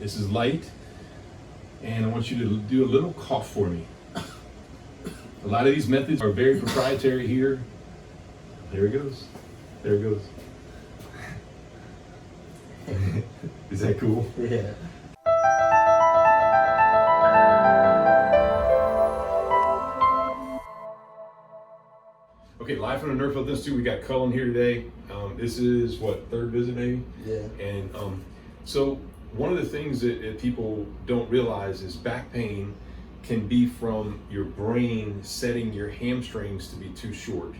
This is light, and I want you to do a little cough for me. A lot of these methods are very proprietary here. There it goes. There it goes. Is that cool? Yeah. Okay, live from the Nerf Health Institute, we got Cullen here today. This is what, third visit maybe? Yeah. And so one of the things that people don't realize is back pain can be from your brain setting your hamstrings to be too short.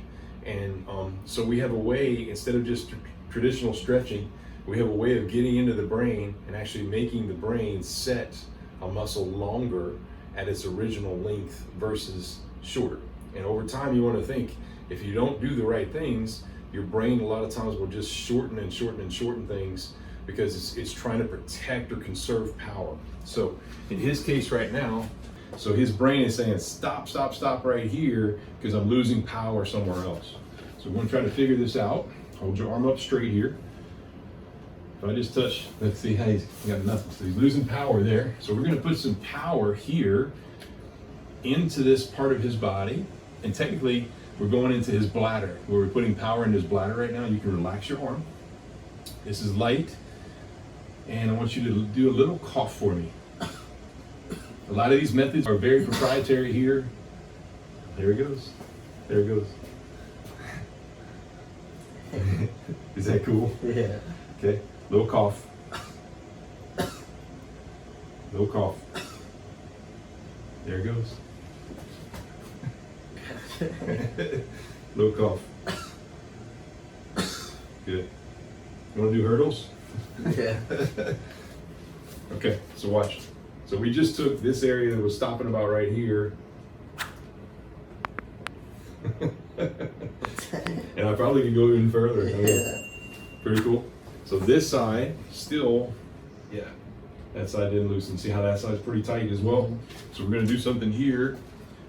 And so we have a way, instead of just traditional stretching, we have a way of getting into the brain and actually making the brain set a muscle longer at its original length versus shorter. And over time, you want to think, if you don't do the right things, your brain a lot of times will just shorten and shorten and shorten things because it's trying to protect or conserve power. So in his case right now, so his brain is saying, stop, stop, stop right here because I'm losing power somewhere else. So we're going to try to figure this out. Hold your arm up straight here. If I just touch, let's see how he's got nothing. So he's losing power there. So we're going to put some power here into this part of his body. And technically, we're going into his bladder, where we're putting power into his bladder right now. You can relax your arm. This is light. And I want you to do a little cough for me. A lot of these methods are very proprietary here. There it goes. There it goes. Is that cool? Yeah. Okay. Little cough. Little cough. There it goes. Little cough. Good. You want to do hurdles? Yeah. Okay, so watch. So we just took this area that was stopping about right here. And I probably could go even further. Yeah. Pretty cool. So this side still, yeah, that side didn't loosen. See how that side's pretty tight as well? So we're gonna do something here.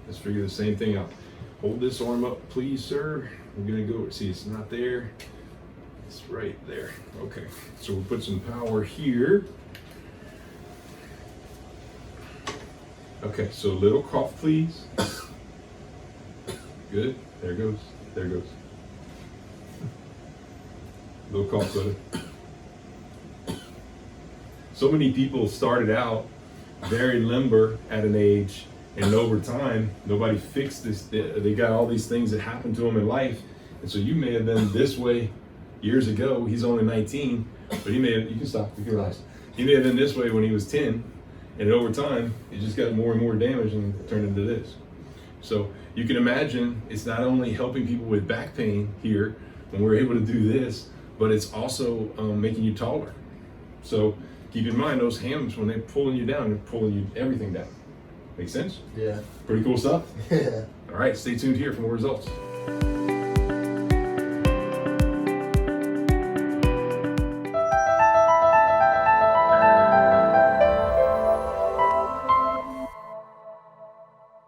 Let's figure the same thing out. Hold this arm up, please, sir. We're gonna go, see, it's not there. It's right there. Okay, so we'll put some power here. Okay, so little cough, please. Good, there it goes, there it goes. Little cough, brother. So many people started out very limber at an age, and over time, nobody fixed this. They got all these things that happened to them in life. And so you may have been this way years ago. He's only 19, but he may have, you can stop, you can relax. He may have been this way when he was 10, and over time, it just got more and more damage and turned into this. So you can imagine it's not only helping people with back pain here when we're able to do this, but it's also making you taller. So keep in mind those hams, when they're pulling you down, they're pulling you everything down. Make sense? Yeah. Pretty cool stuff? Yeah. All right, stay tuned here for more results.